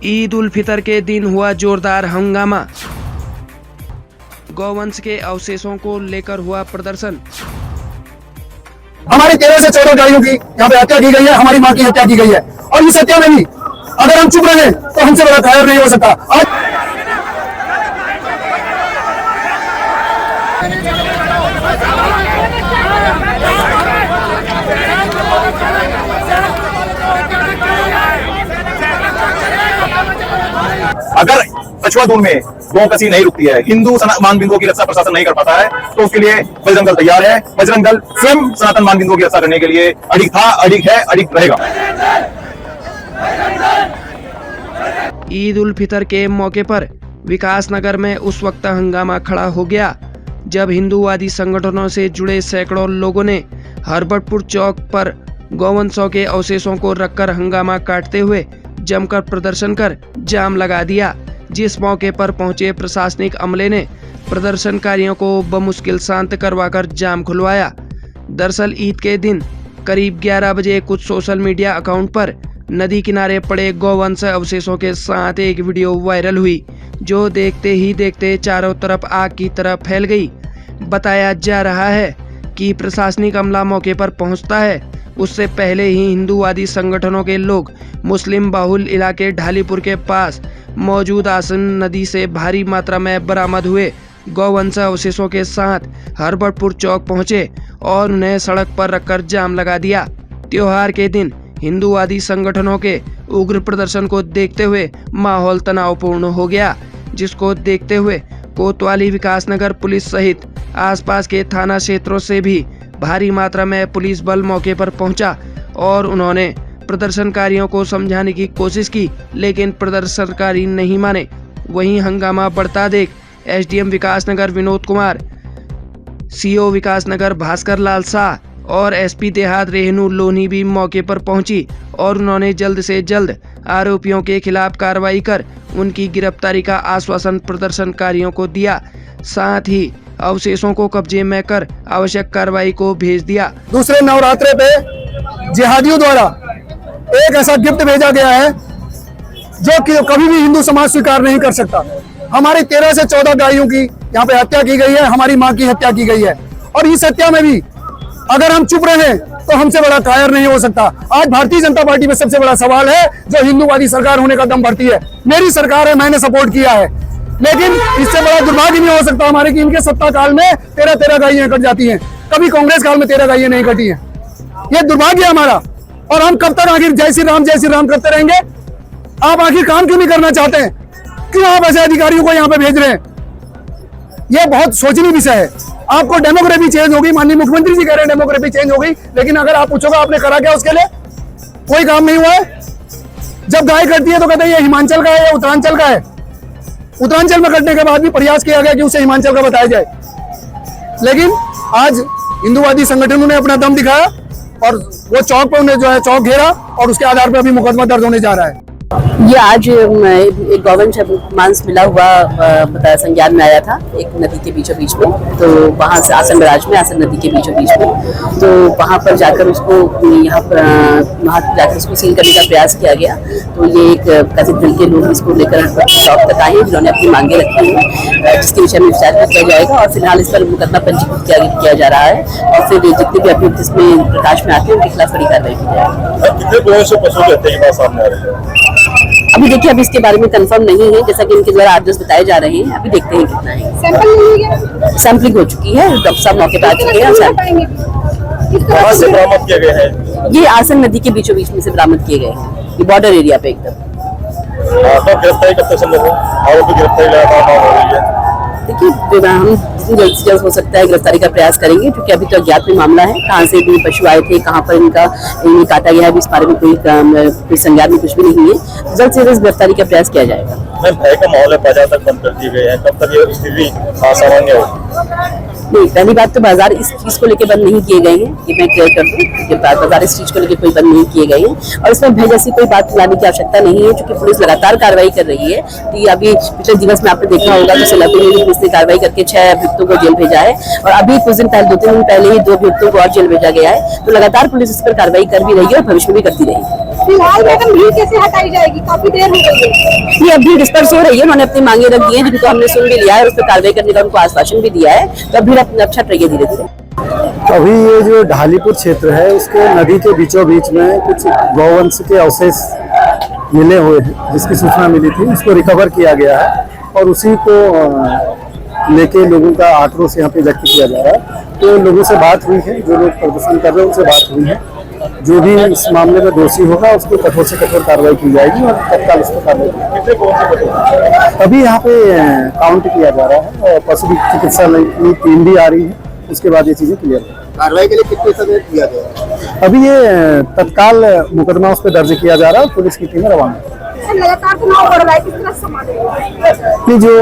ईद उल फितर के दिन हुआ जोरदार हंगामा। गौवंश के अवशेषों को लेकर हुआ प्रदर्शन। हमारी 13 से 14 गायों की यहाँ पे हत्या की गई है, हमारी माँ की हत्या की गई है और इस हत्या में भी अगर हम चुप रहे तो हमसे बड़ा कायर नहीं हो सकता। अगर पछुआदून में गौ कसी नहीं रुकती है, हिंदू सनातन बिंदुओं की रक्षा प्रशासन नहीं कर पाता है, तो उसके लिए बजरंग दल तैयार है। बजरंग दल स्वयं सनातन मान बिंदुओं की रक्षा करने के लिए अडिग था, अडिग है, अडिग रहेगा। ईद उल फितर के मौके पर विकासनगर में उस वक्त हंगामा खड़ा हो गया जब हिंदूवादी संगठनों से जुड़े सैकड़ों लोगों ने हरबटपुर चौक पर गौवंशों के अवशेषों को रखकर हंगामा काटते हुए जमकर प्रदर्शन कर जाम लगा दिया, जिस मौके पर पहुंचे प्रशासनिक अमले ने प्रदर्शनकारियों को बमुश्किल शांत करवाकर जाम खुलवाया। दरअसल ईद के दिन करीब 11 बजे कुछ सोशल मीडिया अकाउंट पर नदी किनारे पड़े गौवंश अवशेषों के साथ एक वीडियो वायरल हुई, जो देखते ही देखते चारों तरफ आग की तरह फैल गई। बताया जा रहा है कि प्रशासनिक अमला मौके पर पहुंचता है, उससे पहले ही हिंदूवादी संगठनों के लोग मुस्लिम बाहुल इलाके ढालीपुर के पास मौजूद आसन नदी से भारी मात्रा में बरामद हुए गौवंश अवशेषों के साथ हरबटपुर चौक पहुंचे और उन्हें सड़क पर रखकर जाम लगा दिया। त्योहार के दिन हिंदूवादी संगठनों के उग्र प्रदर्शन को देखते हुए माहौल तनावपूर्ण हो गया, जिसको देखते हुए कोतवाली विकासनगर पुलिस सहित आसपास के थाना क्षेत्रों से भी भारी मात्रा में पुलिस बल मौके पर पहुंचा और उन्होंने प्रदर्शनकारियों को समझाने की कोशिश की, लेकिन प्रदर्शनकारी नहीं माने। वहीं हंगामा बढ़ता देख एसडीएम विकासनगर विनोद कुमार, सीओ विकासनगर भास्कर लाल शाह और एसपी देहात रेहनू लोनी भी मौके पर पहुंची और उन्होंने जल्द से जल्द आरोपियों के खिलाफ कार्रवाई कर उनकी गिरफ्तारी का आश्वासन प्रदर्शनकारियों को दिया। साथ ही अवशेषों को कब्जे में कर आवश्यक कार्रवाई को भेज दिया। दूसरे नवरात्रे पे जिहादियों द्वारा एक ऐसा गिफ्ट भेजा गया है जो कि कभी भी हिंदू समाज स्वीकार नहीं कर सकता। हमारी 13 से 14 गायों की यहाँ पे हत्या की गई है, हमारी माँ की हत्या की गई है और इस हत्या में भी अगर हम चुप रहे तो हमसे बड़ा कायर नहीं हो सकता। आज भारतीय जनता पार्टी में सबसे बड़ा सवाल है जो हिंदूवादी सरकार होने का दम भरती है। मेरी सरकार है, मैंने सपोर्ट किया है, लेकिन इससे बड़ा दुर्भाग्य नहीं हो सकता हमारे कि इनके सत्ता काल में 13 गायें कट जाती हैं। कभी कांग्रेस काल में 13 गायें नहीं कटी हैं। ये दुर्भाग्य है हमारा और हम कब तक आखिर जय श्री राम करते रहेंगे? आप आखिर काम क्यों नहीं करना चाहते हैं? क्यों आप ऐसे अधिकारियों को यहाँ पे भेज रहे हैं? ये बहुत सोचनीय विषय है। आपको डेमोग्राफी चेंज होगी, माननीय मुख्यमंत्री जी कह रहे हैं डेमोग्राफी चेंज हो गई, लेकिन अगर आप पूछोगे आपने करा क्या उसके लिए? कोई काम नहीं हुआ है। जब गाय कटती है तो कहते हैं ये हिमाचल का है या उत्तरांचल का है। उत्तरांचल में कटने के बाद भी प्रयास किया गया कि उसे हिमाचल का बताया जाए, लेकिन आज हिंदूवादी संगठनों ने अपना दम दिखाया और वो चौक पर उन्हें जो है चौक घेरा और उसके आधार पर अभी मुकदमा दर्ज होने जा रहा है। ये आज एक गौवंश मांस मिला हुआ बताया संज्ञान में आया था एक नदी के बीचों बीच में, तो वहाँ से आसन राज में, आसन नदी के बीचों बीच में, तो वहाँ पर जाकर उसको यहाँ पर वहाँ जाकर उसको सील करने का प्रयास किया गया। तो ये एक कथित दल के लोग इसको लेकर चौक तक आए, जिन्होंने अपनी मांगे रखी हैं, जिसके विषय में विचार किया जाएगा और फिलहाल इस पर मुकदमा पंजीकृत किया जा रहा है और फिर जितने भी अभियुक्त इसमें प्रकाश में आते हैं उनके खिलाफ कड़ी कार्रवाई की जाएगी। अभी देखिए, अभी इसके बारे में कंफर्म नहीं है, जैसा कि इनके द्वारा 8-10 बताए जा रहे हैं। अभी देखते हैं कितना है। सैंपलिंग हो चुकी है, डॉक्टर साहब मौके पर आ चुके हैं। कहाँ से बरामद किए गए हैं? ये आसन नदी के बीचों बीच में से बरामद किए गए हैं, ये बॉर्डर एरिया पे एकदम। गिरफ्तारी कब तक संभव है? आरोपी गिरफ्तारी लगातार हो रही है। देखिए, हम जितनी जल्द से जल्द हो सकता है गिरफ्तारी का प्रयास करेंगे, क्योंकि अभी तो अज्ञात में मामला है। कहाँ से भी पशु आए थे, कहाँ पर इनका काटा गया है, इस बारे में कोई संज्ञान में कुछ भी नहीं है। जल्द से जल्द गिरफ्तारी का प्रयास किया जाएगा। भय का माहौल है, बाजार तक बंद कर दिए गए हैं, कब तक ये स्थिति सामान्य होगी? नहीं, पहली बात तो बाजार इस चीज को लेकर बंद नहीं किए गए हैं, ये मैं क्लियर कर दूं कि बाजार इस चीज को लेकर कोई बंद नहीं किए गए हैं और इसमें भय जैसी कोई बात लाने की आवश्यकता नहीं है, क्योंकि पुलिस लगातार कार्रवाई कर रही है। तो अभी पिछले दिवस में आपने देखा होगा तो सिलापुर में पुलिस ने कार्रवाई करके 6 अभियुक्तों को जेल भेजा है और अभी कुछ दिन पहले 2-3 दिन पहले ही 2 अभियुक्तों को और जेल भेजा गया है। तो लगातार पुलिस इस पर कार्रवाई कर भी रही है और भविष्य में भी करती रहेगी। फिलहाल मैडम भीड़ कैसे हटाई जाएगी, काफी देर हो गई है। ये अब भीड़ डिस्पर्स हो रही है, उन्होंने अपनी मांगे रख दी है जिनको हमने सुन भी लिया है और उस पर कार्रवाई करने का उनको आश्वासन भी दिया है। तो अब भीड़ अब छट रही है धीरे धीरे। अभी ये जो ढालीपुर क्षेत्र है इसके नदी के बीचों बीच में कुछ गौवंश के अवशेष मिले हुए हैं, जिसकी सूचना मिली थी, उसको रिकवर किया गया है और उसी को लेके लोगों का आक्रोश यहाँ पे व्यक्त किया जा रहा है। तो लोगों से बात हुई है, जो लोग प्रदर्शन कर रहे हैं उनसे बात हुई है, जो भी इस मामले में दोषी होगा उसको कठोर से कठोर कार्रवाई की जाएगी और तत्काल उस पर कार्रवाई की जाएगी। अभी यहाँ पे काउंट किया जा रहा है और पशु चिकित्सालय की टीम भी आ रही है, उसके बाद ये चीजें क्लियर होंगी। कार्रवाई के लिए कितने समय दिया गया? अभी ये तत्काल मुकदमा उस पर दर्ज किया जा रहा है, पुलिस की टीम रवाना है। लगातार तनाव बढ़ रहा है, किस तरह संभालेंगे? कि जो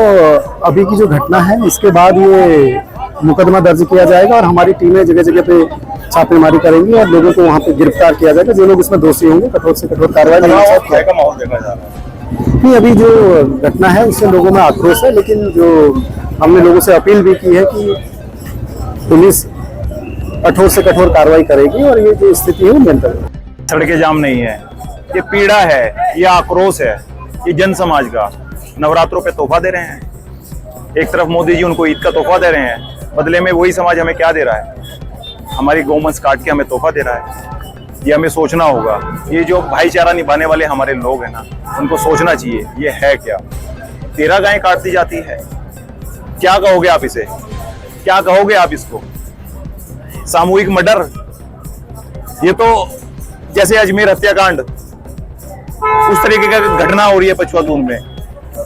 अभी की जो घटना है इसके बाद ये मुकदमा दर्ज किया जाएगा और हमारी टीमें जगह जगह पे छापेमारी करेंगी और लोगों को वहाँ पे गिरफ्तार किया जाएगा। जो लोग इसमें दोषी होंगे कठोर से कठोर कार्रवाई का माहौल देखा जा रहा है। नहीं, अभी जो घटना है उससे लोगों में आक्रोश है, लेकिन जो हमने लोगों से अपील भी की है कि पुलिस कठोर से कठोर कार्रवाई करेगी और ये जो स्थिति है वो नियंत्रण। सड़कें जाम नहीं है, ये पीड़ा है, ये आक्रोश है, ये जन समाज का। नवरात्रों पे तोहफा दे रहे हैं, एक तरफ मोदी जी उनको ईद का तोहफा दे रहे हैं, बदले में वही समाज हमें क्या दे रहा है? हमारी गौवंश काट के हमें तोहफा दे रहा है। ये हमें सोचना होगा। ये जो भाईचारा निभाने वाले हमारे लोग हैं ना, उनको सोचना चाहिए ये है क्या। 13 गायें काट दी जाती है, क्या कहोगे आप इसे? क्या कहोगे आप इसको? सामूहिक मर्डर। ये तो जैसे अजमेर हत्याकांड, उस तरीके का घटना हो रही है पछुआदून में।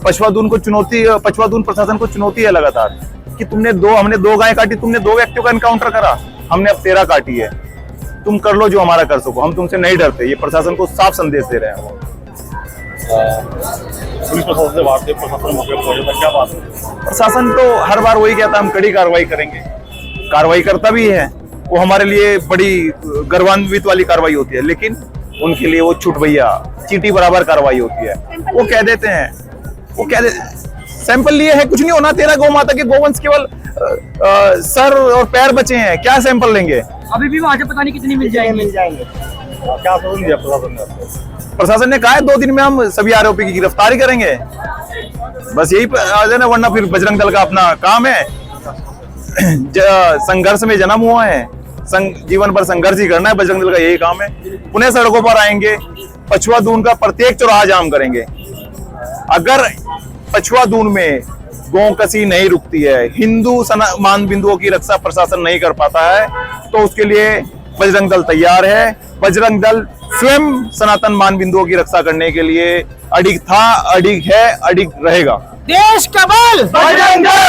पछुआदून को चुनौती, पछुआदून प्रशासन को चुनौती है लगातार कि हमने 2 गायें काटी, तुमने 2 व्यक्तियों का एनकाउंटर करा, हमने अब 13 काटी है। तुम कर लो जो हमारा कर सको, हम तुमसे नहीं डरते। ये प्रशासन को साफ संदेश दे रहे हैं वो। पुलिस प्रशासन से बात है, प्रशासन मौके पर पहुंचा, क्या बात है? प्रशासन तो हर बार वही कहता है हम कड़ी कार्रवाई करेंगे, कार्रवाई करता भी है। वो हमारे लिए बड़ी गर्वान्वित वाली कार्रवाई होती है, लेकिन उनके लिए वो छूट भैया चीटी बराबर कार्रवाई होती है। वो कह देते हैं, सैंपल लिए है, कुछ नहीं होना। 13 गौ माता के गोवंश केवल सर और पैर बचे हैं, क्या सैंपल लेंगे? अभी भी वहां से पता नहीं कितनी मिल जाएंगे। क्या आश्वासन दिया प्रशासन ने आपको? प्रशासन ने कहा है 2 दिन में हम सभी आरोपी की गिरफ्तारी करेंगे। बस यही ना, वरना फिर बजरंग दल का अपना काम है। संघर्ष में जन्म हुआ है, जीवन भर संघर्ष ही करना है, बजरंग दल का यही काम है। पुनः सड़कों पर आएंगे, पछुआदून का प्रत्येक चौराहा जाम करेंगे। अगर पछुआदून में गौकसी नहीं रुकती है, हिंदू मान बिंदुओं की रक्षा प्रशासन नहीं कर पाता है, तो उसके लिए बजरंग दल तैयार है। बजरंग दल स्वयं सनातन मान बिंदुओं की रक्षा करने के लिए अडिग था, अडिग है, अडिग रहेगा। देश का बल बजरंग दल।